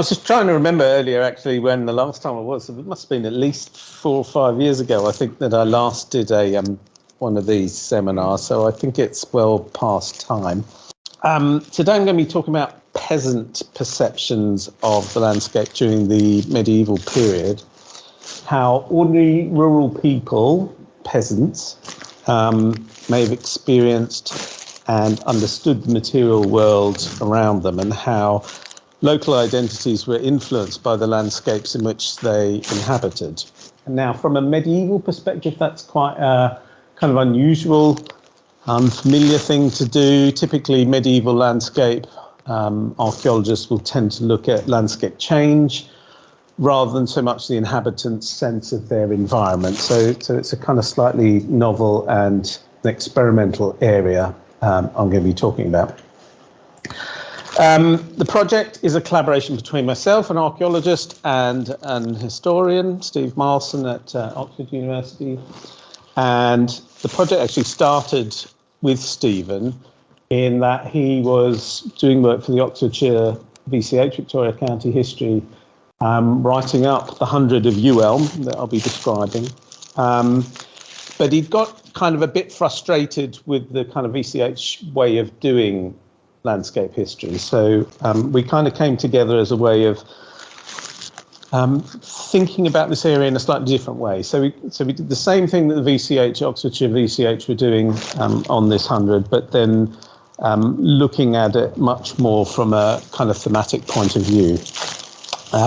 was just trying to remember earlier, actually, when the last time I was. It must have been at least 4 or 5 years ago, I think, that I last did a one of these seminars. So I think it's well past time. Today I'm going to be talking about peasant perceptions of the landscape during the medieval period, how ordinary rural people, peasants, may have experienced and understood the material world around them, and how local identities were influenced by the landscapes in which they inhabited. And now, from a medieval perspective, that's quite a kind of unusual, unfamiliar thing to do. Typically, medieval landscape archaeologists will tend to look at landscape change rather than so much the inhabitants' sense of their environment. So it's a kind of slightly novel and experimental area I'm going to be talking about. The project is a collaboration between myself, an archaeologist, and an historian, Stephen Mileson at Oxford University. And the project actually started with Stephen in that he was doing work for the Oxfordshire VCH, Victoria County History, writing up the 100 of Ewelme that I'll be describing. But he'd got kind of a bit frustrated with the kind of VCH way of doing landscape history. So we kind of came together as a way of thinking about this area in a slightly different way. So we did the same thing that the VCH, Oxfordshire VCH, were doing on this 100, but then looking at it much more from a kind of thematic point of view.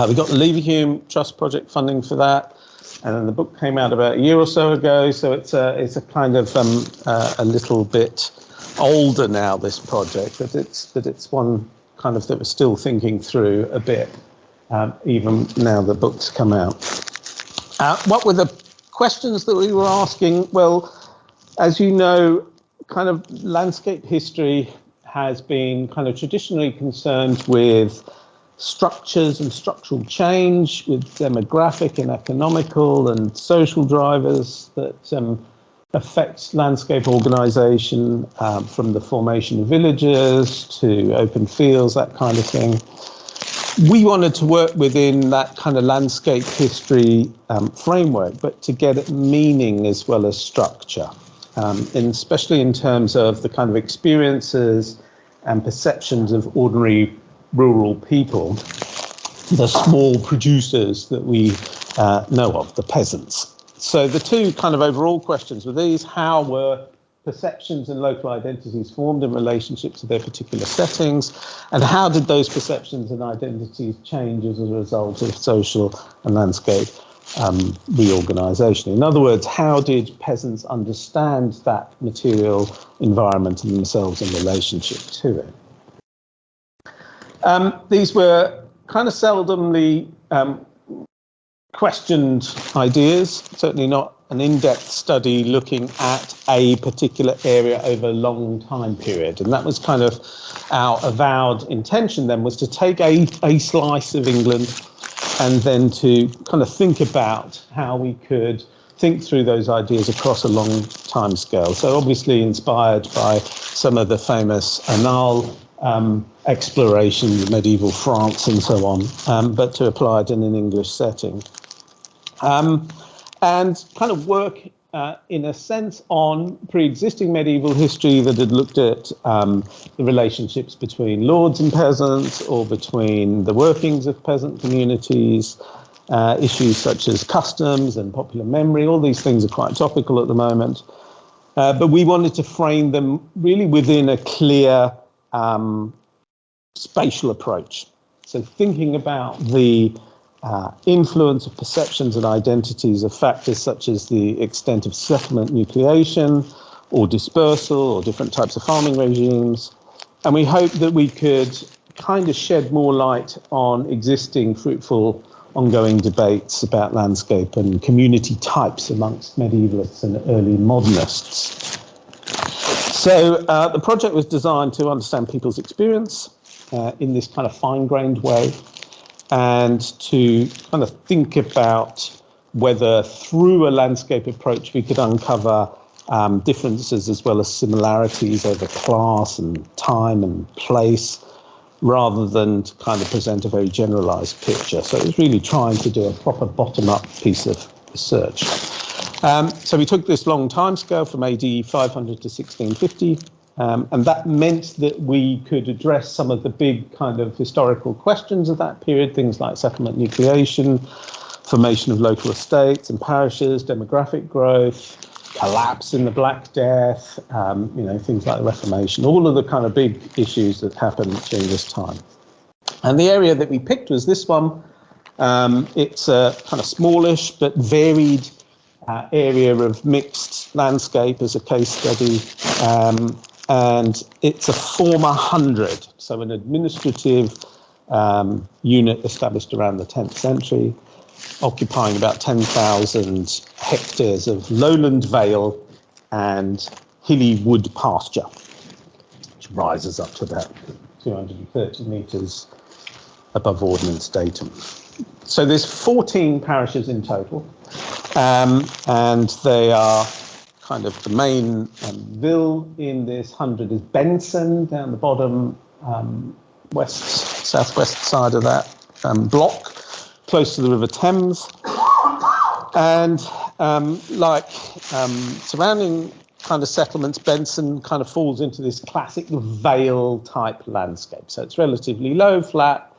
We got the Leverhulme Trust project funding for that, and then the book came out about a year or so ago. So it's a kind of a little bit older now, this project, but it's one kind of that we're still thinking through a bit, even now the book's come out. What were the questions that we were asking? Well, as you know, kind of landscape history has been kind of traditionally concerned with structures and structural change, with demographic and economical and social drivers that affect landscape organisation, from the formation of villages to open fields, that kind of thing. We wanted to work within that kind of landscape history framework, but to get at meaning as well as structure, and especially in terms of the kind of experiences and perceptions of ordinary rural people, the small producers that we know of, the peasants. So the two kind of overall questions were these: how were perceptions and local identities formed in relationship to their particular settings, and how did those perceptions and identities change as a result of social and landscape reorganisation? In other words, how did peasants understand that material environment and themselves in relationship to it? These were kind of seldomly questioned ideas, certainly not an in-depth study looking at a particular area over a long time period. And that was kind of our avowed intention then, was to take a slice of England and then to kind of think about how we could think through those ideas across a long time scale. So obviously inspired by some of the famous Annales exploration, medieval France and so on, but to apply it in an English setting. And kind of work in a sense on pre-existing medieval history that had looked at the relationships between lords and peasants, or between the workings of peasant communities, issues such as customs and popular memory. All these things are quite topical at the moment. But we wanted to frame them really within a clear spatial approach. So thinking about the influence of perceptions and identities of factors such as the extent of settlement nucleation or dispersal or different types of farming regimes. And we hope that we could kind of shed more light on existing fruitful ongoing debates about landscape and community types amongst medievalists and early modernists. So the project was designed to understand people's experience in this kind of fine-grained way, and to kind of think about whether through a landscape approach we could uncover differences as well as similarities over class and time and place, rather than to kind of present a very generalised picture. So it was really trying to do a proper bottom-up piece of research. So we took this long timescale from AD 500 to 1650, and that meant that we could address some of the big kind of historical questions of that period, things like settlement nucleation, formation of local estates and parishes, demographic growth, collapse in the Black Death, things like the Reformation, all of the kind of big issues that happened during this time. And the area that we picked was this one. It's a kind of smallish but varied area of mixed landscape as a case study, and it's a former 100, so an administrative unit established around the 10th century, occupying about 10,000 hectares of lowland vale and hilly wood pasture, which rises up to about 230 metres above ordnance datum. So there's 14 parishes in total, and they are kind of the main ville in this 100 is Benson, down the bottom southwest side of that block, close to the River Thames. And surrounding kind of settlements, Benson kind of falls into this classic vale type landscape. So it's relatively low, flat,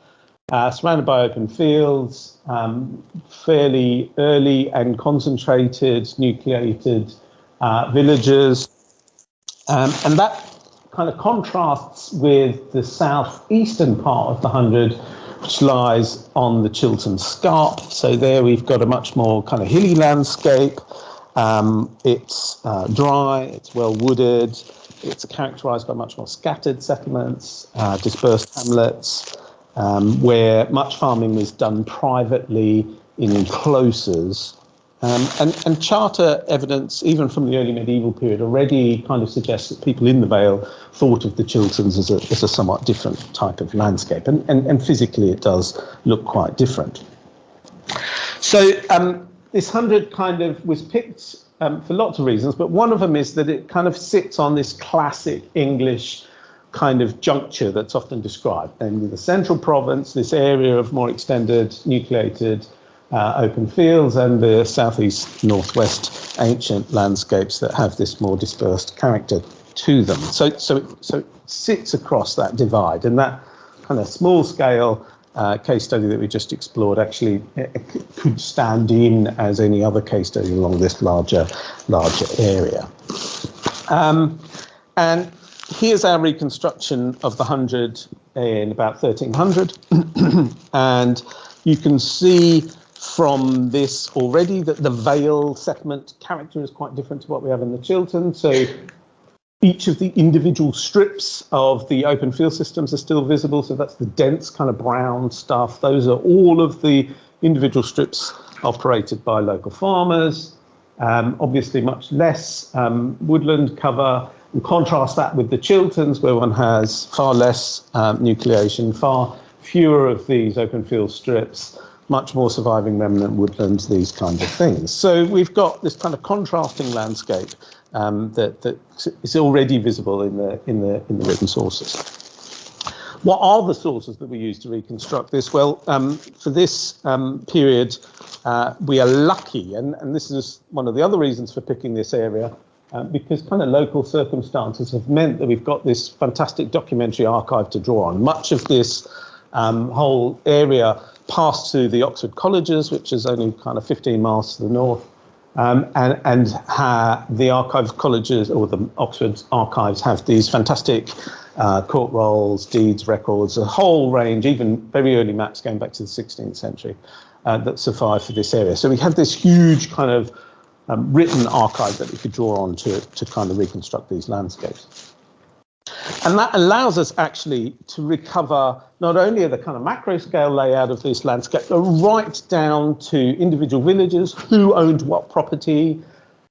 surrounded by open fields, fairly early and concentrated, nucleated villages. And that kind of contrasts with the southeastern part of the 100, which lies on the Chiltern Scarp. So there we've got a much more kind of hilly landscape. It's dry, it's well wooded, it's characterised by much more scattered settlements, dispersed hamlets, where much farming was done privately in enclosures. And charter evidence, even from the early medieval period, already kind of suggests that people in the Vale thought of the Chilterns as a somewhat different type of landscape. And physically it does look quite different. So this 100 kind of was picked for lots of reasons, but one of them is that it kind of sits on this classic English kind of juncture that's often described, namely the central province, this area of more extended nucleated open fields, and the southeast northwest ancient landscapes that have this more dispersed character to them. So it sits across that divide, and that kind of small scale case study that we just explored actually could stand in as any other case study along this larger area. And here's our reconstruction of the 100 in about 1300, and you can see from this already that the Vale settlement character is quite different to what we have in the Chiltern. So each of the individual strips of the open field systems are still visible. So that's the dense kind of brown stuff. Those are all of the individual strips operated by local farmers. Obviously much less woodland cover. And contrast that with the Chilterns, where one has far less nucleation, far fewer of these open field strips, much more surviving remnant woodlands, these kinds of things. So we've got this kind of contrasting landscape that is already visible in the written sources. What are the sources that we use to reconstruct this? Well, for this period, we are lucky, and this is one of the other reasons for picking this area, because kind of local circumstances have meant that we've got this fantastic documentary archive to draw on. Much of this whole area passed through the Oxford colleges, which is only kind of 15 miles to the north, and the archives colleges, or the Oxford archives, have these fantastic court rolls, deeds, records, a whole range, even very early maps going back to the 16th century that survive for this area. So we have this huge kind of written archive that we could draw on to kind of reconstruct these landscapes. And that allows us actually to recover not only the kind of macro scale layout of this landscape, but right down to individual villages, who owned what property,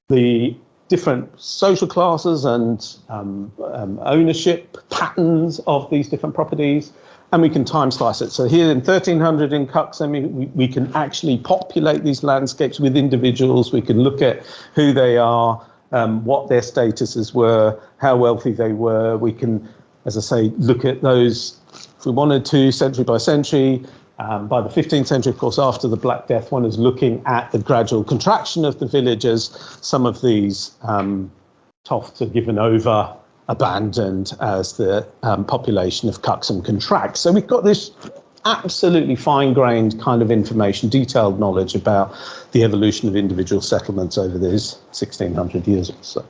the different social classes and ownership patterns of these different properties. And we can time slice it. So here in 1300 in Cuxham, we can actually populate these landscapes with individuals. We can look at who they are, what their statuses were, how wealthy they were. We can as I say, look at those, if we wanted to, century by century. By the 15th century, of course, after the Black Death, one is looking at the gradual contraction of the village as some of these tofts are given over, abandoned, as the population of Cuxham contracts. So we've got this absolutely fine-grained kind of information, detailed knowledge about the evolution of individual settlements over these 1600 years or so.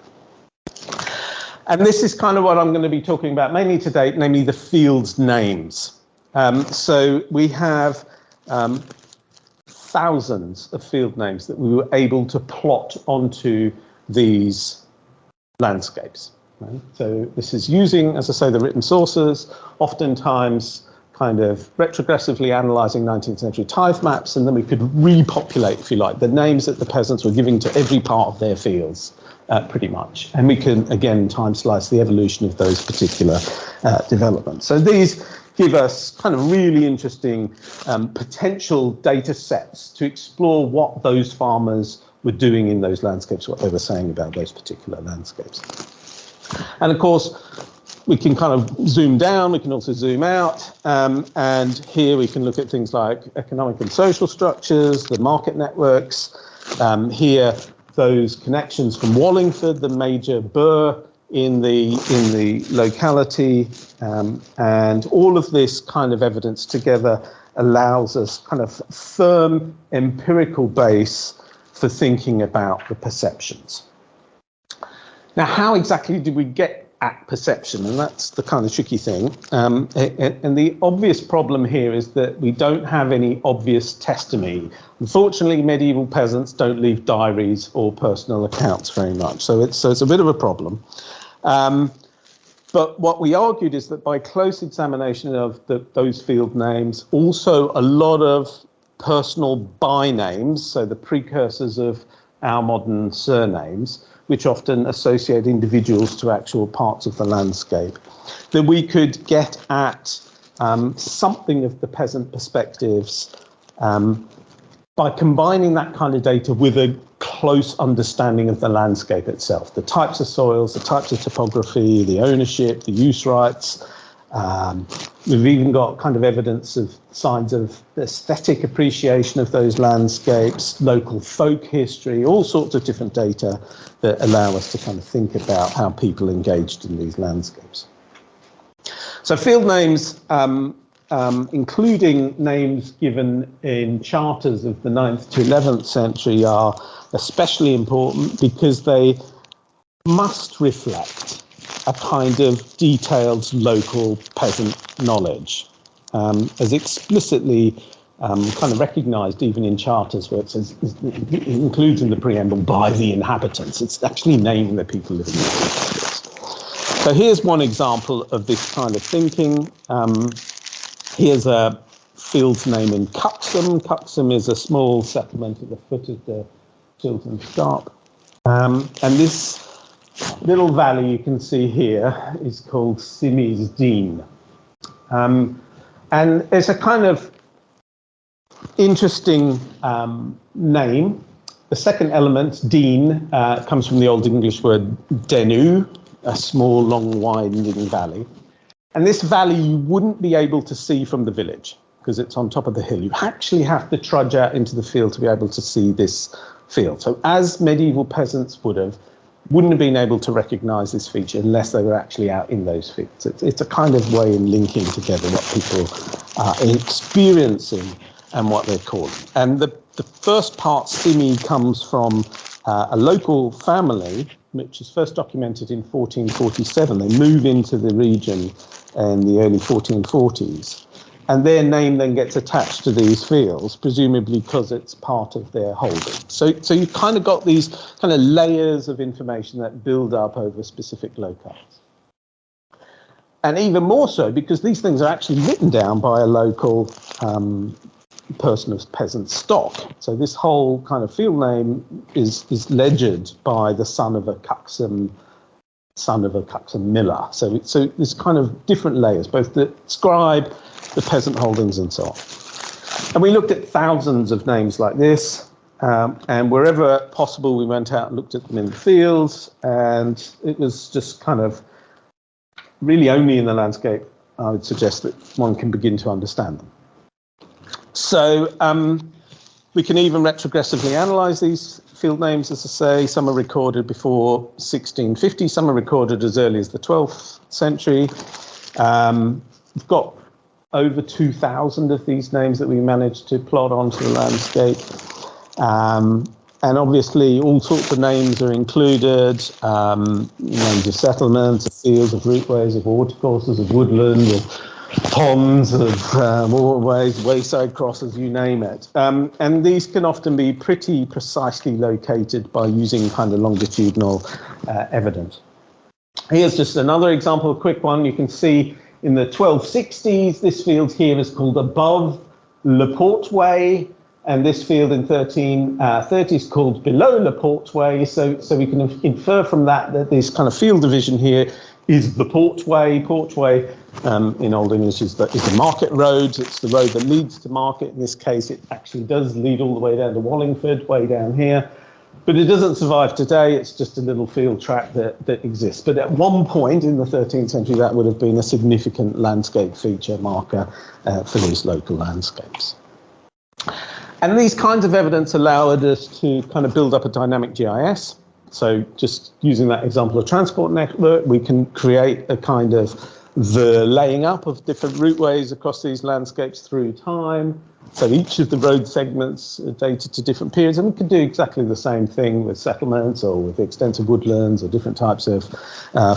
And this is kind of what I'm going to be talking about mainly today, namely the fields names. So we have thousands of field names that we were able to plot onto these landscapes. Right? So this is using, as I say, the written sources, oftentimes kind of retrogressively analysing 19th century tithe maps, and then we could repopulate, if you like, the names that the peasants were giving to every part of their fields, pretty much. And we can, again, time slice the evolution of those particular developments. So these give us kind of really interesting potential data sets to explore what those farmers were doing in those landscapes, what they were saying about those particular landscapes. And of course, we can kind of zoom down, we can also zoom out, and here we can look at things like economic and social structures, the market networks, here those connections from Wallingford, the major burh in the locality, and all of this kind of evidence together allows us kind of firm empirical base for thinking about the perceptions. Now, how exactly did we get at perception? And that's the kind of tricky thing. And the obvious problem here is that we don't have any obvious testimony. Unfortunately, medieval peasants don't leave diaries or personal accounts very much. So it's a bit of a problem. But what we argued is that by close examination of those field names, also a lot of personal by-names, so the precursors of our modern surnames, which often associate individuals to actual parts of the landscape, that we could get at something of the peasant perspectives by combining that kind of data with a close understanding of the landscape itself, the types of soils, the types of topography, the ownership, the use rights. We've even got kind of evidence of signs of aesthetic appreciation of those landscapes, local folk history, all sorts of different data that allow us to kind of think about how people engaged in these landscapes. So field names, including names given in charters of the 9th to 11th century, are especially important because they must reflect a kind of detailed local peasant knowledge, as explicitly kind of recognised even in charters where it says, it includes in the preamble, by the inhabitants. It's actually naming the people living in the landscapes. So here's one example of this kind of thinking. Here's a field's name in Cuxham. Cuxham is a small settlement at the foot of the Chiltern Scarp. And this little valley you can see here is called Simys Dean. And it's a kind of interesting name. The second element, Dean, comes from the Old English word denu, a small, long, winding valley. And this valley you wouldn't be able to see from the village because it's on top of the hill. You actually have to trudge out into the field to be able to see this field. So as medieval peasants wouldn't have been able to recognise this feature unless they were actually out in those fields. It's a kind of way in linking together what people are experiencing and what they're calling. And the first part, Simi, comes from a local family, which is first documented in 1447. They move into the region in the early 1440s. And their name then gets attached to these fields, presumably because it's part of their holding. So you've kind of got these kind of layers of information that build up over specific locales. And even more so because these things are actually written down by a local person of peasant stock. So this whole kind of field name is ledgered by the son of a Cuxham miller. So there's kind of different layers, both the scribe, the peasant holdings and so on. And we looked at thousands of names like this, and wherever possible we went out and looked at them in the fields, and it was just kind of really only in the landscape, I would suggest that one can begin to understand them. So we can even retrogressively analyse these field names, as I say. Some are recorded before 1650, some are recorded as early as the 12th century. We've got over 2,000 of these names that we managed to plot onto the landscape. And obviously all sorts of names are included, names of settlements, of fields, of routeways, of watercourses, of woodland, of ponds, of waterways, wayside crosses, you name it. And these can often be pretty precisely located by using kind of longitudinal evidence. Here's just another example, a quick one. You can see in the 1260s, this field here is called above Le Portway, and this field in 1330 is called below Le Portway. So we can infer from that that this kind of field division here is the Portway. Portway in Old English is the market road. It's the road that leads to market. In this case, it actually does lead all the way down to Wallingford, way down here. But it doesn't survive today. It's just a little field track that exists. But at one point in the 13th century, that would have been a significant landscape feature marker for these local landscapes. And these kinds of evidence allowed us to kind of build up a dynamic GIS. So just using that example of transport network, we can create a kind of the laying up of different routeways across these landscapes through time. So each of the road segments are dated to different periods, and we can do exactly the same thing with settlements or with extensive woodlands or different types of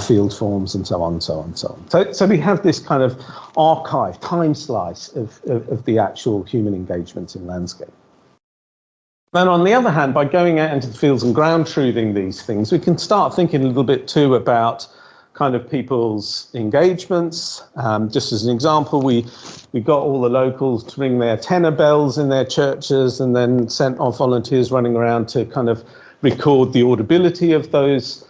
field forms and so on and so on and so on. So we have this kind of archive, time slice of the actual human engagements in landscape. Then on the other hand, by going out into the fields and ground truthing these things, we can start thinking a little bit too about kind of people's engagements. Just as an example, we got all the locals to ring their tenor bells in their churches and then sent off volunteers running around to kind of record the audibility of those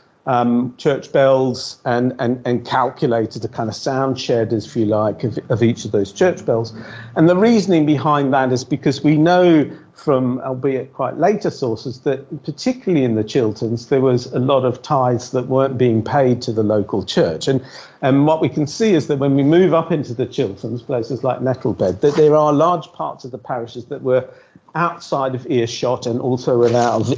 church bells and calculated a kind of sound shed, if you like, of each of those church bells. And the reasoning behind that is because we know from, albeit quite later sources, that particularly in the Chilterns, there was a lot of tithes that weren't being paid to the local church. And what we can see is that when we move up into the Chilterns, places like Nettlebed, that there are large parts of the parishes that were outside of earshot and also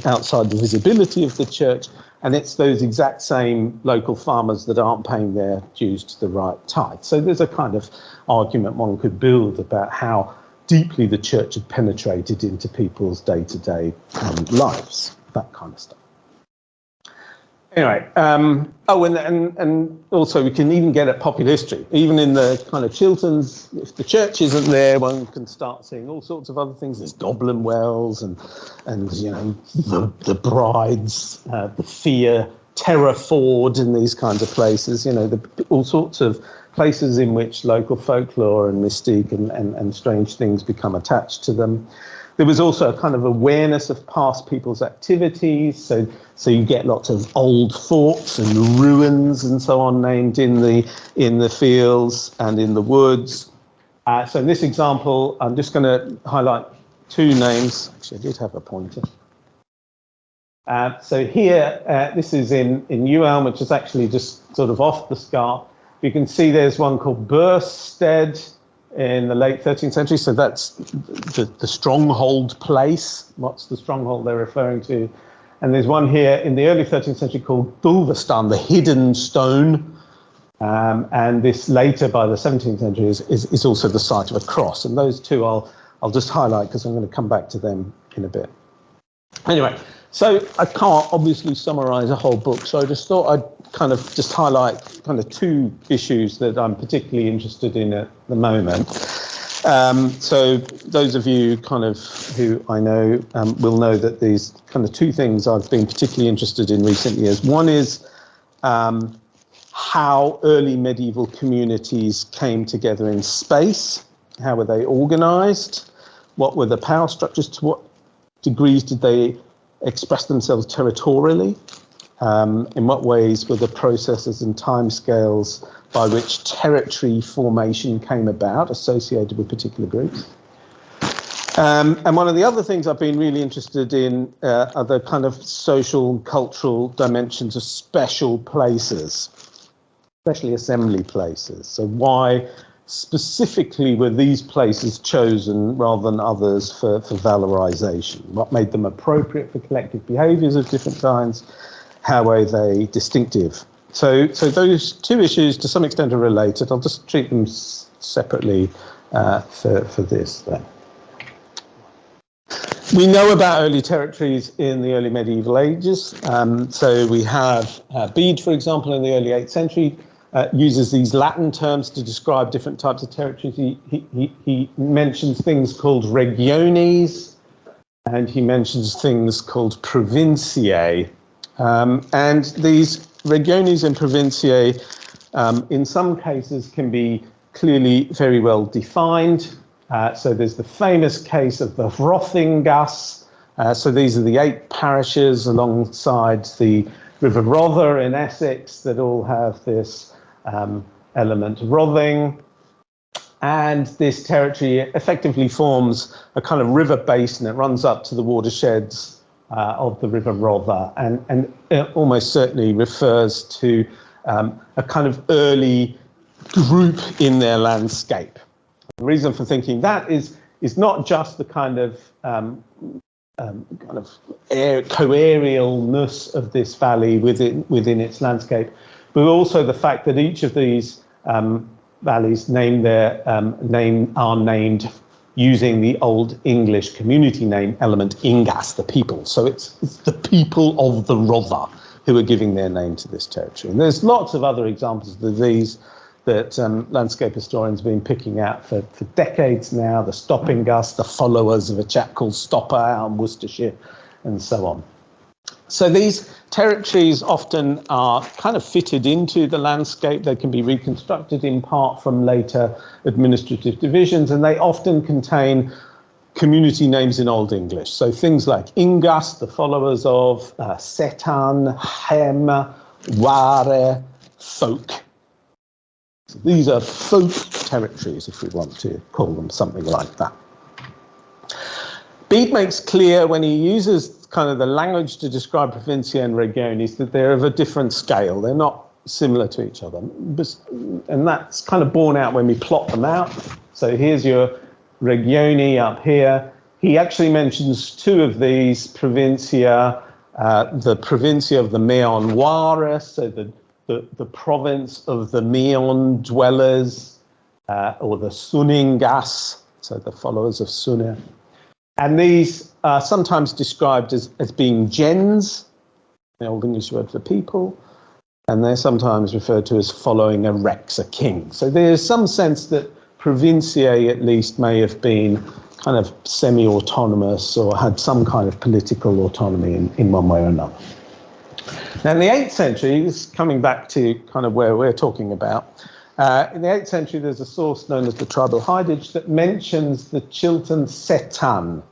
outside the visibility of the church. And it's those exact same local farmers that aren't paying their dues to the right tithe. So there's a kind of argument one could build about how deeply the church had penetrated into people's day-to-day lives, that kind of stuff. Anyway, and also we can even get at popular history. Even in the kind of Chilterns, if the church isn't there, one can start seeing all sorts of other things. There's Goblin Wells and you know, the Brides, the Fear, Terrorford, and these kinds of places. You know, all sorts of places in which local folklore and mystique and strange things become attached to them. There was also a kind of awareness of past people's activities. So you get lots of old forts and ruins and so on named in the fields and in the woods. So in this example, I'm just going to highlight two names. Actually, I did have a pointer. So here, this is in Ewelme, which is actually just sort of off the scarp. You can see there's one called Burstead in the late 13th century. So that's the stronghold place. What's the stronghold they're referring to? And there's one here in the early 13th century called Dulverstan, the hidden stone. And this later, by the 17th century, is also the site of a cross. And those two I'll just highlight because I'm going to come back to them in a bit. Anyway, so I can't obviously summarize a whole book, so I just thought I'd kind of just highlight kind of two issues that I'm particularly interested in at the moment. So those of you kind of who I know will know that these kind of two things I've been particularly interested in recent years. One is how early medieval communities came together in space. How were they organized? What were the power structures? To what degrees did they express themselves territorially? In what ways were the processes and timescales by which territory formation came about associated with particular groups? And one of the other things I've been really interested in are the kind of social and cultural dimensions of special places. especially assembly places. So why specifically were these places chosen rather than others for valorization? What made them appropriate for collective behaviors of different kinds? How are they distinctive? So those two issues to some extent are related. I'll just treat them separately for this then. We know about early territories in the early medieval ages. So we have Bede, for example, in the early 8th century, uses these Latin terms to describe different types of territories. He mentions things called regiones, and he mentions things called provinciae. And these regiones and provinciae, in some cases, can be clearly very well defined. So there's the famous case of the Rothingas. So these are the 8 parishes alongside the River Rother in Essex that all have this element Rothing, and this territory effectively forms a kind of river basin that runs up to the watersheds of the River Rother, and it almost certainly refers to a kind of early group in their landscape. The reason for thinking that is not just the kind of coaerialness of this valley within its landscape, but also the fact that each of these valleys are named using the Old English community name element ingas, the people. So it's the people of the Rother who are giving their name to this territory. And there's lots of other examples of these that landscape historians have been picking out for decades now. The Stoppingas, the followers of a chap called Stopper out in Worcestershire, and so on. So these territories often are kind of fitted into the landscape. They can be reconstructed in part from later administrative divisions, and they often contain community names in Old English. So things like Ingas, the followers of, Setan, Hem, Ware, Folk. So these are folk territories, if we want to call them something like that. Bede makes clear when he uses kind of the language to describe provincia and regiones that they're of a different scale. They're not similar to each other. And that's kind of borne out when we plot them out. So here's your regione up here. He actually mentions 2 of these provincia, the provincia of the Meon Ware, so the province of the Meon dwellers, or the Suningas, so the followers of Sunna. And these are sometimes described as being gens, the Old English word for people, and they're sometimes referred to as following a rex, a king. So there's some sense that provinciae at least may have been kind of semi-autonomous or had some kind of political autonomy in one way or another. Now in the 8th century, this is coming back to kind of where we're talking about, in the 8th century, there's a source known as the Tribal Hidage that mentions the Chiltern Setan,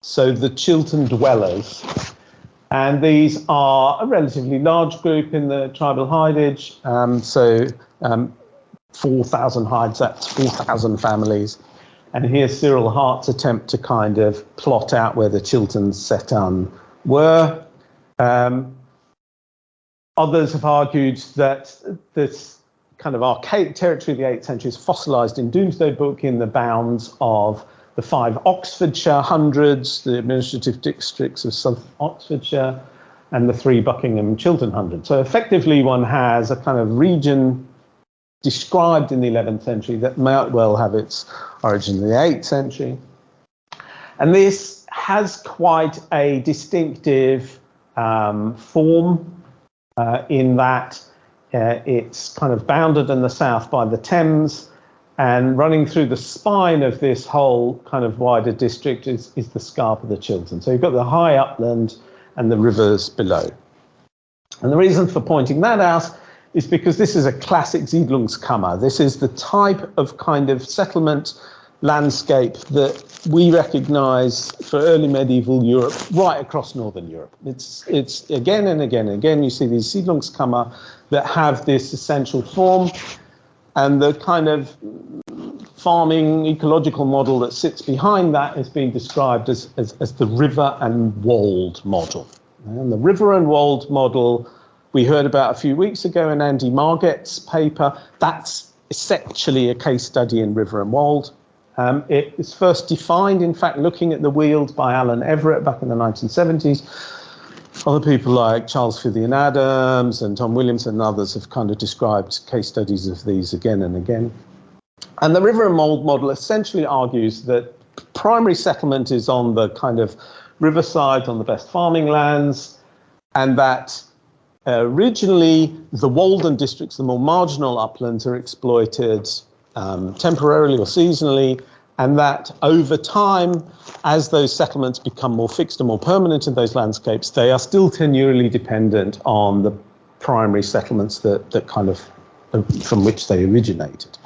so the Chiltern dwellers. And these are a relatively large group in the Tribal Hidage, 4,000 hides, that's 4,000 families. And here's Cyril Hart's attempt to kind of plot out where the Chiltern Setan were. Others have argued that this kind of archaic territory of the 8th century is fossilised in Domesday Book in the bounds of the 5 Oxfordshire hundreds, the administrative districts of South Oxfordshire, and the 3 Buckingham and Chiltern hundreds. So effectively one has a kind of region described in the 11th century that might well have its origin in the 8th century. And this has quite a distinctive form in that it's kind of bounded in the south by the Thames, and running through the spine of this whole kind of wider district is the scarp of the Chiltern. So you've got the high upland and the rivers below. And the reason for pointing that out is because this is a classic Siedlungskammer. This is the type of kind of settlement landscape that we recognise for early medieval Europe right across northern Europe. It's again and again and again you see these Siedlungskammer that have this essential form, and the kind of farming ecological model that sits behind that is being described as the river and wold model. And the river and wold model we heard about a few weeks ago in Andy Marget's paper. That's essentially a case study in river and wold. It was first defined, in fact, looking at the Weald by Alan Everett back in the 1970s. Other people like Charles Fithian Adams and Tom Williamson and others have kind of described case studies of these again and again. And the river and wold model essentially argues that primary settlement is on the kind of riverside, on the best farming lands, and that originally the Walden districts, the more marginal uplands, are exploited temporarily or seasonally, and that over time, as those settlements become more fixed and more permanent in those landscapes, they are still tenurally dependent on the primary settlements that kind of from which they originated.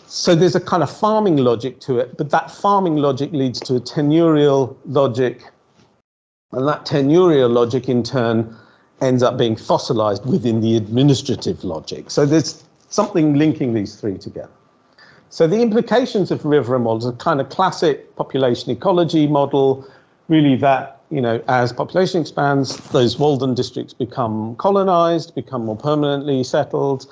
So there's a kind of farming logic to it, but that farming logic leads to a tenurial logic, and that tenurial logic in turn ends up being fossilized within the administrative logic. So there's something linking these three together. So the implications of river and wold is a kind of classic population ecology model, really that, you know, as population expands, those Walden districts become colonized, become more permanently settled.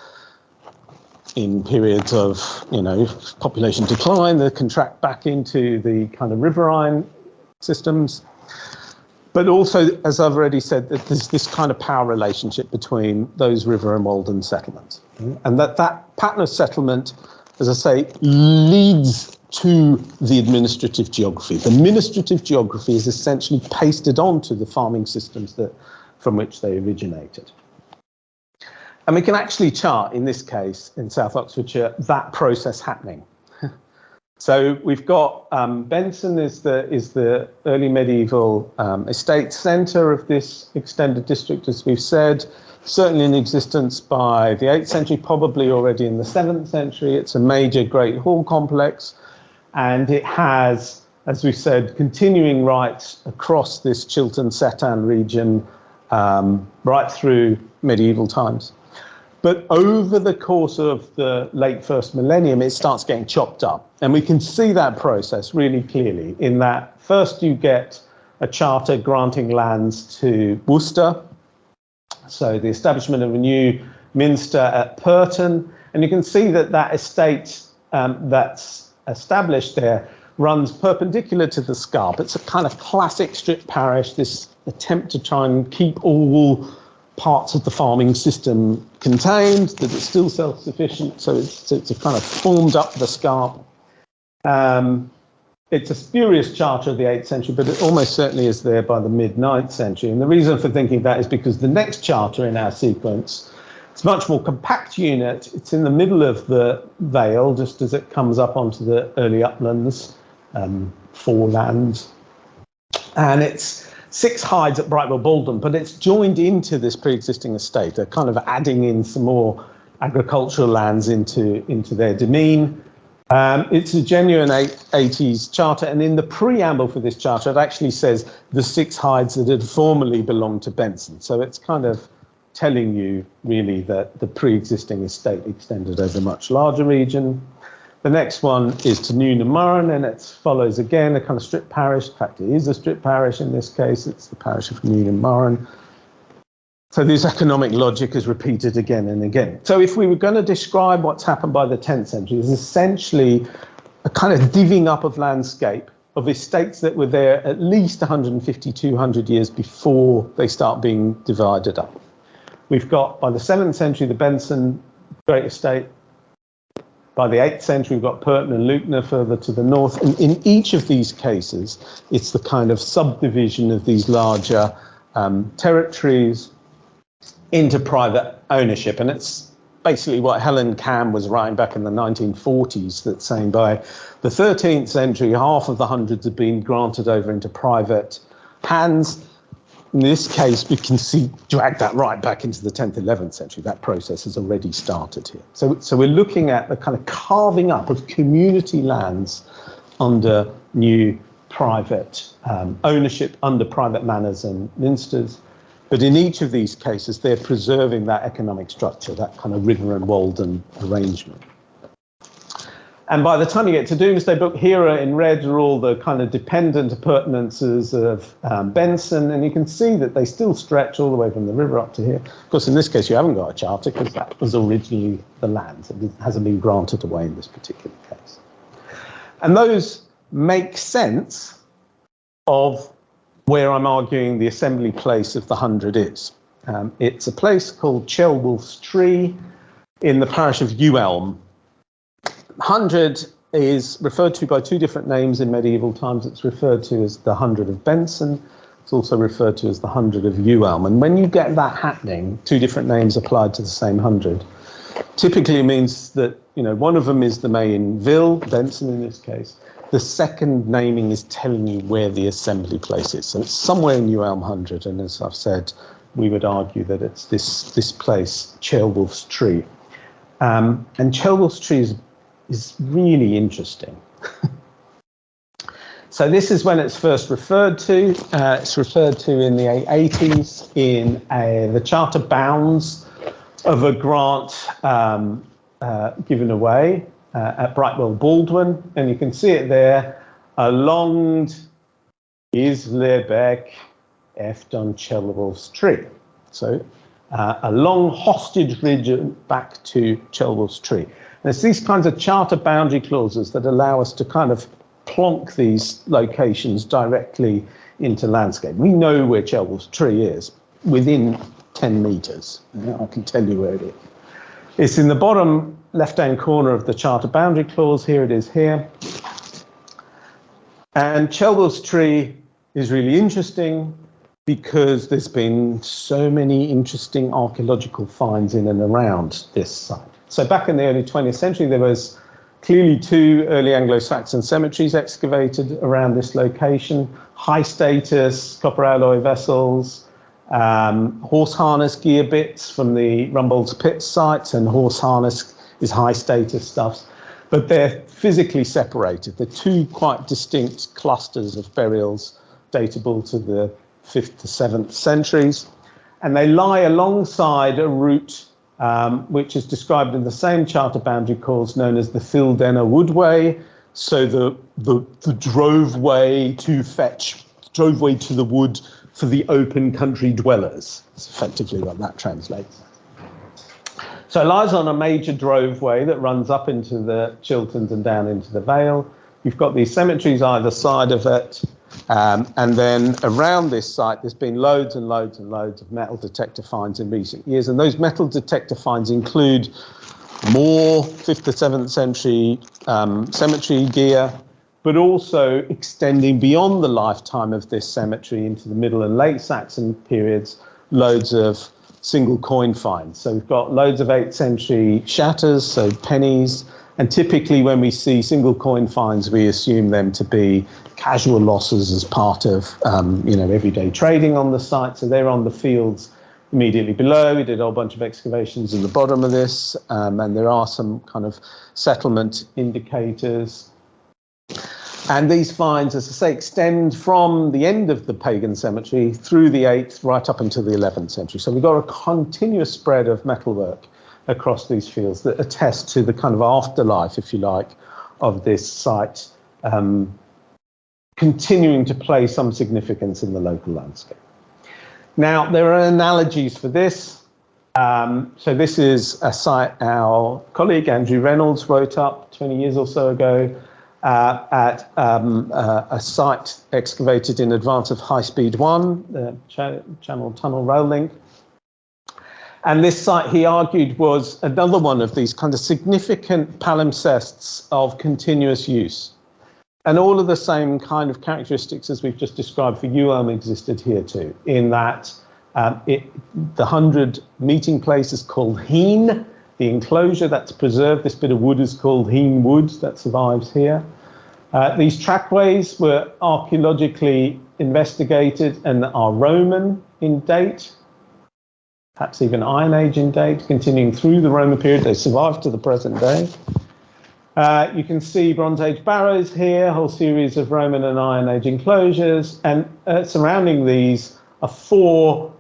In periods of, you know, population decline, they contract back into the kind of riverine systems. But also, as I've already said, that there's this kind of power relationship between those river and Walden settlements. And that pattern of settlement, as I say, leads to the administrative geography. The administrative geography is essentially pasted onto the farming systems from which they originated. And we can actually chart, in this case, in South Oxfordshire, that process happening. So we've got Benson is the early medieval estate centre of this extended district, as we've said, certainly in existence by the 8th century, probably already in the 7th century. It's a major great hall complex, and it has, as we said, continuing rights across this Chiltern-Setan region right through medieval times. But over the course of the late first millennium, it starts getting chopped up. And we can see that process really clearly in that first you get a charter granting lands to Worcester. So the establishment of a new minster at Purton. And you can see that that estate that's established there runs perpendicular to the Scarp. It's a kind of classic strip parish, this attempt to try and keep all parts of the farming system contained, that it's still self-sufficient, so it's a kind of formed up the Scarp. It's a spurious charter of the 8th century, but it almost certainly is there by the mid-9th century. And the reason for thinking that is because the next charter in our sequence, it's a much more compact unit. It's in the middle of the vale, just as it comes up onto the early uplands, forelands. And it's 6 hides at Brightwell Baldon, but it's joined into this pre-existing estate. They're kind of adding in some more agricultural lands into their demesne. It's a genuine 80s charter, and in the preamble for this charter, it actually says the 6 hides that had formerly belonged to Benson. So it's kind of telling you, really, that the pre-existing estate extended over a much larger region. The next one is to Newnham Murren, and it follows again a kind of strip parish. In fact, it is a strip parish in this case. It's the parish of Newnham Murren. So this economic logic is repeated again and again. So if we were going to describe what's happened by the 10th century, it's essentially a kind of divvying up of landscape of estates that were there at least 150, 200 years before they start being divided up. We've got, by the 7th century, the Benson Great Estate. By the 8th century, we've got Purton and Lewknor further to the north. And in each of these cases, it's the kind of subdivision of these larger territories into private ownership. And it's basically what Helen Cam was writing back in the 1940s, that's saying by the 13th century, half of the hundreds had been granted over into private hands. In this case, we can drag that right back into the 10th, 11th century. That process has already started here. So we're looking at the kind of carving up of community lands under new private ownership, under private manors and minsters. But in each of these cases, they're preserving that economic structure, that kind of river and Walden arrangement. And by the time you get to Domesday Book, here in red are all the kind of dependent appurtenances of Benson, and you can see that they still stretch all the way from the river up to here. Of course, in this case, you haven't got a charter because that was originally the land. It hasn't been granted away in this particular case. And those make sense of where I'm arguing the assembly place of the 100 is. It's a place called Chelwolf's Tree in the parish of Ewelme. 100 is referred to by two different names in medieval times. It's referred to as the 100 of Benson. It's also referred to as the 100 of Ewelme. And when you get that happening, two different names applied to the same 100, typically it means that, you know, one of them is the main ville, Benson in this case. The second naming is telling you where the assembly place is. So it's somewhere in Ewelme 100. And as I've said, we would argue that it's this place, Chelwolf's Tree. And Chelwolf's Tree is really interesting. So this is when it's first referred to. It's referred to in the 880s in the charter bounds of a grant given away at Brightwell Baldwin, and you can see it there, a longue Islebeck Efton Chelwolf's Tree. So a long hostage ridge back to Chelwolf's Tree. And it's these kinds of charter boundary clauses that allow us to kind of plonk these locations directly into landscape. We know where Chelwolf's Tree is within 10 metres. I can tell you where it is. It's in the bottom left-hand corner of the charter boundary clause. Here it is here. And Chelwolf's Tree is really interesting because there's been so many interesting archaeological finds in and around this site. So back in the early 20th century, there was clearly two early Anglo-Saxon cemeteries excavated around this location, high status copper alloy vessels, horse harness gear bits from the Rumbold's Pit sites, and horse harness is high status stuff, but they're physically separated. They're two quite distinct clusters of burials datable to the 5th to 7th centuries, and they lie alongside a route which is described in the same charter boundary clause known as the Fildenner Woodway, so the droveway to the wood for the open country dwellers. It's effectively what that translates. So it lies on a major droveway that runs up into the Chilterns and down into the Vale. You've got these cemeteries either side of it, and then around this site there's been loads and loads and loads of metal detector finds in recent years, and those metal detector finds include more 5th to 7th century cemetery gear, but also extending beyond the lifetime of this cemetery into the Middle and Late Saxon periods, loads of single coin finds. So we've got loads of 8th century shatters, so pennies, and typically when we see single coin finds, we assume them to be casual losses as part of everyday trading on the site. So they're on the fields immediately below. We did a whole bunch of excavations in the bottom of this, and there are some kind of settlement indicators. And these finds, as I say, extend from the end of the pagan cemetery through the 8th right up into the 11th century. So we've got a continuous spread of metalwork across these fields that attest to the kind of afterlife, if you like, of this site continuing to play some significance in the local landscape. Now, there are analogies for this. So this is a site our colleague Andrew Reynolds wrote up 20 years or so ago at a site excavated in advance of High Speed 1, the Channel Tunnel Rail Link. And this site, he argued, was another one of these kind of significant palimpsests of continuous use. And all of the same kind of characteristics as we've just described for Ewelme existed here too, in that the 100 meeting place is called Heen. The enclosure that's preserved, this bit of wood, is called Heen Wood, that survives here. These trackways were archaeologically investigated and are Roman in date, perhaps even Iron Age in date, continuing through the Roman period. They survived to the present day. You can see Bronze Age barrows here, a whole series of Roman and Iron Age enclosures, and surrounding these are 4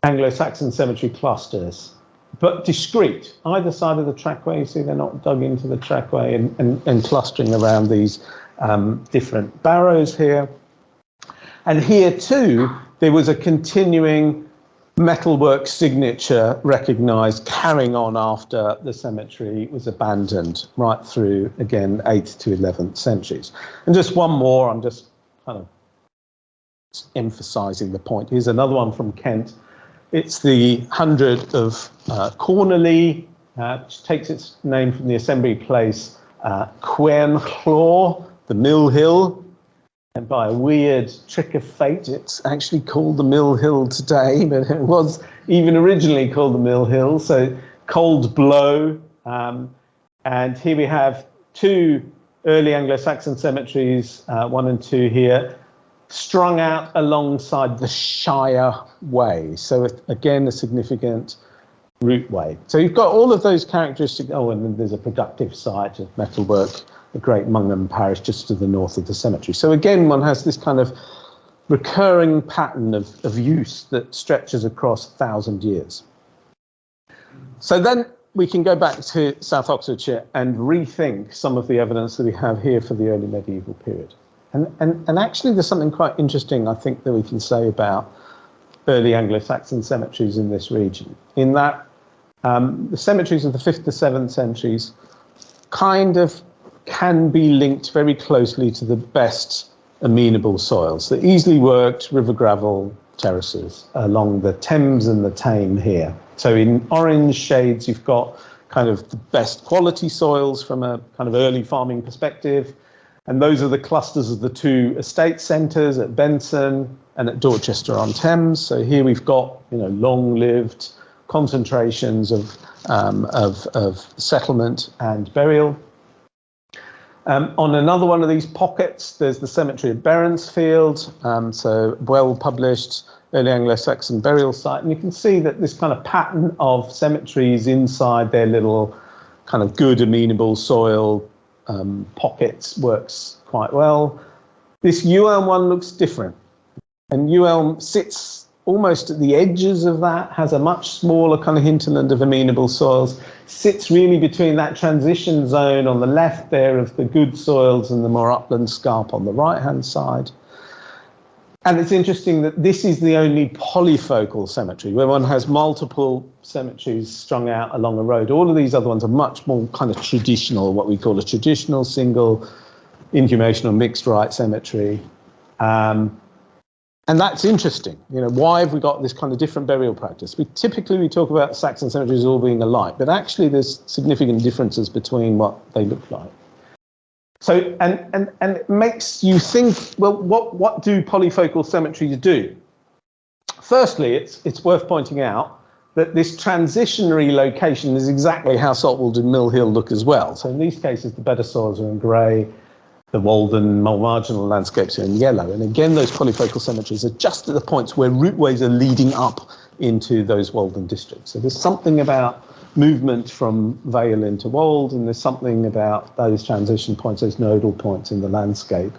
Anglo-Saxon cemetery clusters. but discrete, either side of the trackway. You see they're not dug into the trackway and clustering around these different barrows here. And here too, there was a continuing metalwork signature recognised carrying on after the cemetery was abandoned right through, again, 8th to 11th centuries. And just one more, I'm just kind of emphasising the point. Here's another one from Kent. It's the 100 of Cornerly, which takes its name from the assembly place Quernlawr, the Mill Hill. And by a weird trick of fate, it's actually called the Mill Hill today, but it was even originally called the Mill Hill. So Cold Blow. And here we have two early Anglo-Saxon cemeteries, 1 and 2 here, strung out alongside the Shire Way. So again, a significant route way. So you've got all of those characteristics. Oh, and then there's a productive site of metalwork, the Great Mungham parish just to the north of the cemetery. So again, one has this kind of recurring pattern of use that stretches across 1,000 years. So then we can go back to South Oxfordshire and rethink some of the evidence that we have here for the early medieval period. And actually there's something quite interesting, I think, that we can say about early Anglo-Saxon cemeteries in this region, in that the cemeteries of the 5th to 7th centuries kind of can be linked very closely to the best amenable soils, the easily worked river gravel terraces along the Thames and the Tame here. So in orange shades, you've got kind of the best quality soils from a kind of early farming perspective. And those are the clusters of the two estate centres at Benson and at Dorchester-on-Thames. So here we've got, you know, long-lived concentrations of settlement and burial. On another one of these pockets, there's the cemetery of Berensfield, so well-published early Anglo-Saxon burial site. And you can see that this kind of pattern of cemeteries inside their little kind of good, amenable soil pockets works quite well. This Ewelme one looks different. And Ewelme sits almost at the edges of that, has a much smaller kind of hinterland of amenable soils, sits really between that transition zone on the left there of the good soils and the more upland scarp on the right-hand side. And it's interesting that this is the only polyfocal cemetery where one has multiple cemeteries strung out along a road. All of these other ones are much more kind of traditional, what we call a traditional single inhumation or mixed rite cemetery. And that's interesting. You know, why have we got this kind of different burial practice? We talk about Saxon cemeteries all being alike, but actually there's significant differences between what they look like. So, and it makes you think, well, what do polyfocal cemeteries do? Firstly, it's worth pointing out that this transitionary location is exactly how Saltwold and Mill Hill look as well. So in these cases, the better soils are in grey, the Walden, more marginal landscapes are in yellow. And again, those polyfocal cemeteries are just at the points where routeways are leading up into those Walden districts. So there's something about movement from Vale into Wold, and there's something about those transition points, those nodal points in the landscape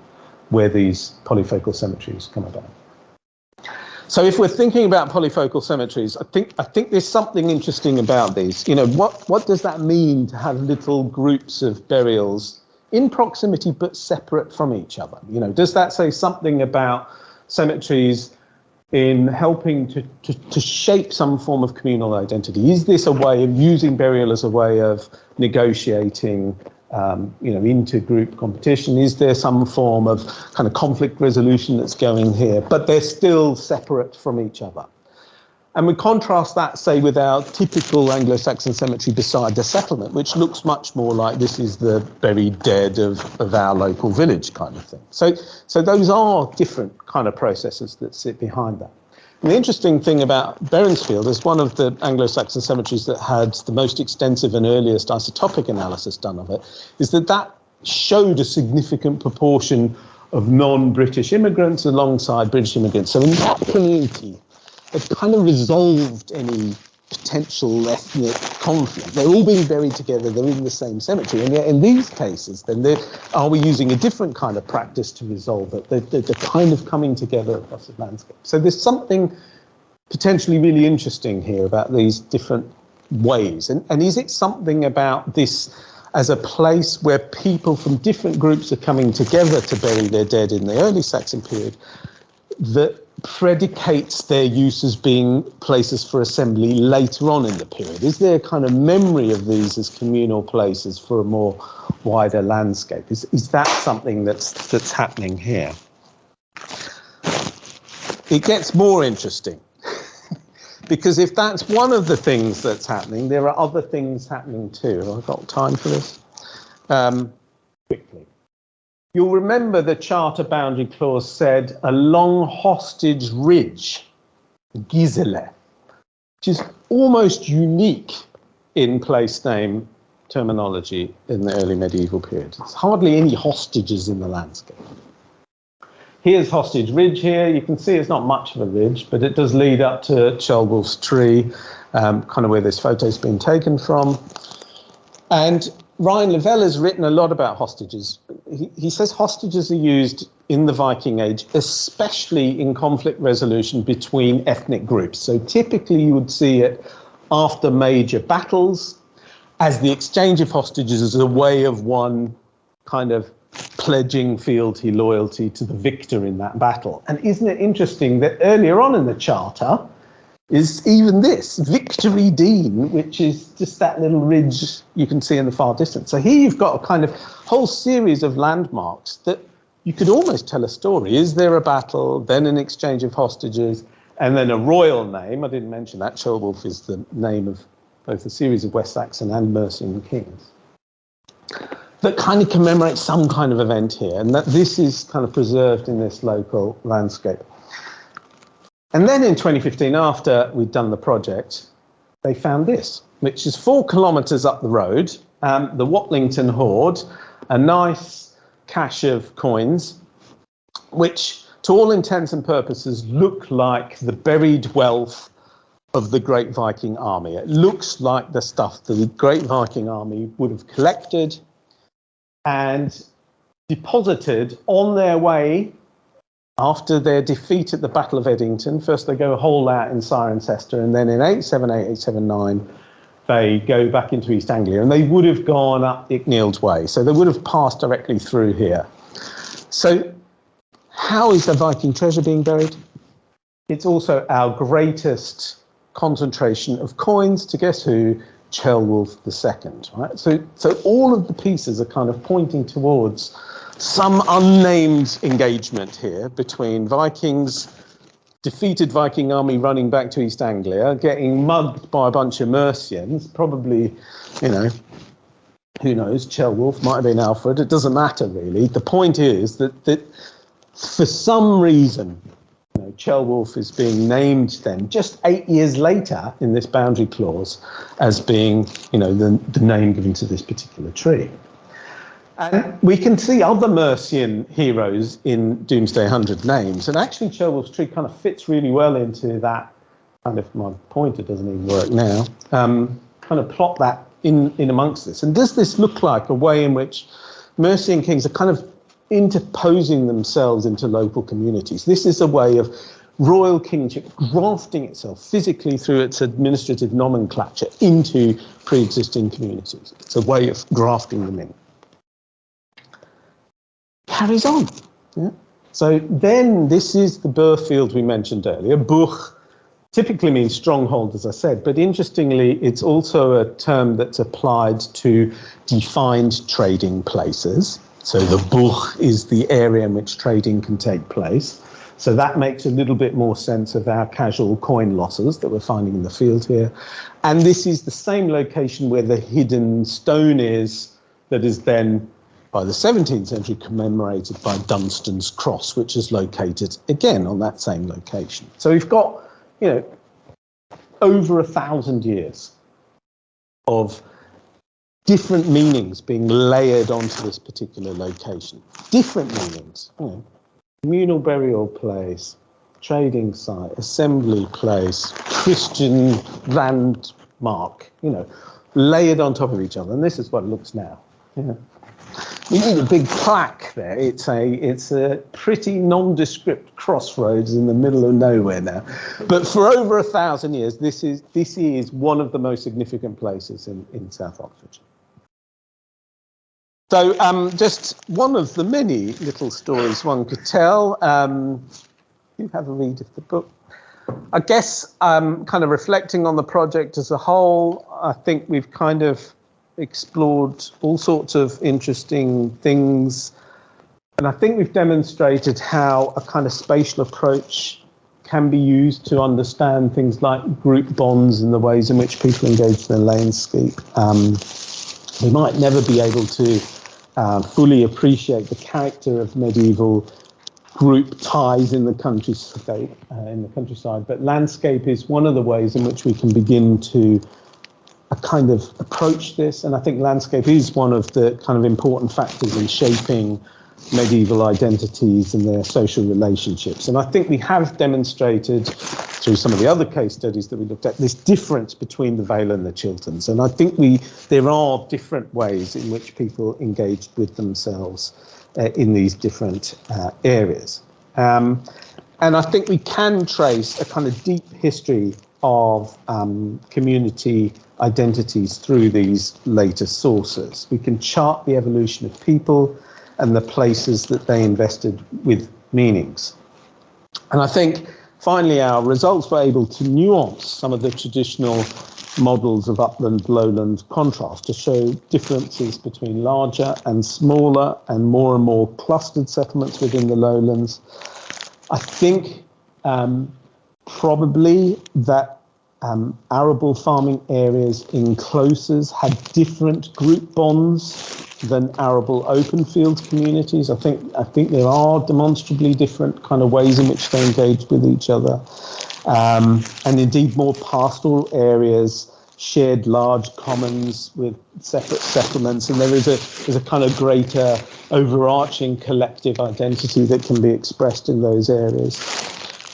where these polyfocal cemeteries come about. So if we're thinking about polyfocal cemeteries, I think there's something interesting about these. You know, what does that mean to have little groups of burials in proximity but separate from each other? You know, does that say something about cemeteries in helping to shape some form of communal identity? Is this a way of using burial as a way of negotiating, you know, inter-group competition? Is there some form of kind of conflict resolution that's going here, but they're still separate from each other? And we contrast that, say, with our typical Anglo-Saxon cemetery beside the settlement, which looks much more like this is the buried dead of our local village kind of thing. So those are different kind of processes that sit behind that. And the interesting thing about Berensfield is one of the Anglo-Saxon cemeteries that had the most extensive and earliest isotopic analysis done of it, is that showed a significant proportion of non-British immigrants alongside British immigrants. So in that community, it kind of resolved any potential ethnic conflict. They're all being buried together, they're in the same cemetery, and yet in these cases, then are we using a different kind of practice to resolve it? They're kind of coming together across the landscape. So there's something potentially really interesting here about these different ways? And is it something about this as a place where people from different groups are coming together to bury their dead in the early Saxon period that predicates their use as being places for assembly later on in the period? Is there a kind of memory of these as communal places for a more wider landscape? Is that something that's happening here? It gets more interesting, because if that's one of the things that's happening, there are other things happening too. Have I got time for this? Quickly. You'll remember the Charter boundary clause said a long hostage ridge, Gisele, which is almost unique in place name terminology in the early medieval period. There's hardly any hostages in the landscape. Here's Hostage Ridge here. You can see it's not much of a ridge, but it does lead up to Chelwolf's Tree, kind of where this photo's been taken from. And Ryan Lavelle has written a lot about hostages. He says hostages are used in the Viking Age, especially in conflict resolution between ethnic groups. So typically you would see it after major battles, as the exchange of hostages is a way of one kind of pledging fealty, loyalty to the victor in that battle. And isn't it interesting that earlier on in the Charter is even this, Victory Dean, which is just that little ridge you can see in the far distance. So here you've got a kind of whole series of landmarks that you could almost tell a story. Is there a battle, then an exchange of hostages, and then a royal name? I didn't mention that. Ceolwulf is the name of both a series of West Saxon and Mercian kings, that kind of commemorates some kind of event here, and that this is kind of preserved in this local landscape. And then in 2015, after we'd done the project, they found this, which is 4 kilometres up the road, the Watlington Hoard, a nice cache of coins, which to all intents and purposes look like the buried wealth of the Great Viking Army. It looks like the stuff the Great Viking Army would have collected and deposited on their way after their defeat at the Battle of Edington. First they go whole out in Cirencester, and then in 878, 879 they go back into East Anglia, and they would have gone up Icknield's Way, so they would have passed directly through here. So how is the Viking treasure being buried? It's also our greatest concentration of coins to guess who? Ceolwulf II, right? So all of the pieces are kind of pointing towards some unnamed engagement here between Vikings, defeated Viking army running back to East Anglia, getting mugged by a bunch of Mercians, probably, you know, who knows, Ceolwulf, might have been Alfred, it doesn't matter really. The point is that for some reason, you know, Ceolwulf is being named then, just 8 years later in this boundary clause, as being, you know, the name given to this particular tree. And we can see other Mercian heroes in Doomsday 100 names, and actually Ceolwulf's Tree kind of fits really well into that kind of, my pointer doesn't even work now, kind of plot that in amongst this. And does this look like a way in which Mercian kings are kind of interposing themselves into local communities? This is a way of royal kingship grafting itself physically through its administrative nomenclature into pre-existing communities. It's a way of grafting them in. Carries on. Yeah. So then this is the birth field we mentioned earlier. Burg typically means stronghold, as I said, but interestingly, it's also a term that's applied to defined trading places. So the Burg is the area in which trading can take place. So that makes a little bit more sense of our casual coin losses that we're finding in the field here. And this is the same location where the hidden stone is that is then, by the 17th century, commemorated by Dunstan's Cross, which is located again on that same location. So we've got, you know, over 1,000 years of different meanings being layered onto this particular location. Different meanings, you know, communal burial place, trading site, assembly place, Christian landmark, you know, layered on top of each other. And this is what it looks now. Yeah. we need a big plaque there. It's a pretty nondescript crossroads in the middle of nowhere now. But for over 1,000 years, this is one of the most significant places in South Oxfordshire. So just one of the many little stories one could tell. You have a read of the book. I guess kind of reflecting on the project as a whole, I think we've kind of explored all sorts of interesting things. And I think we've demonstrated how a kind of spatial approach can be used to understand things like group bonds and the ways in which people engage in the landscape. We might never be able to fully appreciate the character of medieval group ties in the countryside, but landscape is one of the ways in which we can begin to kind of approach this, and I think landscape is one of the kind of important factors in shaping medieval identities and their social relationships. And I think we have demonstrated through some of the other case studies that we looked at this difference between the Vale and the Chilterns, and I think there are different ways in which people engaged with themselves in these different areas. And I think we can trace a kind of deep history of community identities through these later sources. We can chart the evolution of people and the places that they invested with meanings. And I think finally our results were able to nuance some of the traditional models of upland-lowland contrast to show differences between larger and smaller and more clustered settlements within the lowlands. I think probably that arable farming areas in closes had different group bonds than arable open field communities. I think there are demonstrably different kind of ways in which they engage with each other. And indeed more pastoral areas shared large commons with separate settlements, and there's a kind of greater overarching collective identity that can be expressed in those areas.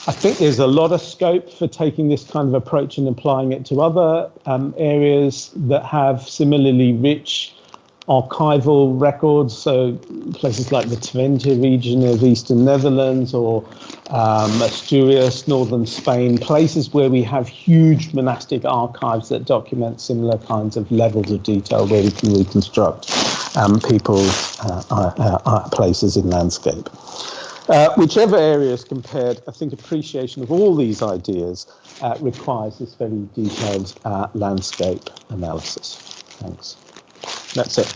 I think there's a lot of scope for taking this kind of approach and applying it to other areas that have similarly rich archival records, so places like the Twente region of Eastern Netherlands or Asturias, northern Spain, places where we have huge monastic archives that document similar kinds of levels of detail where we can reconstruct people's places in landscape. Whichever area is compared, I think appreciation of all these ideas requires this very detailed landscape analysis. Thanks. That's it.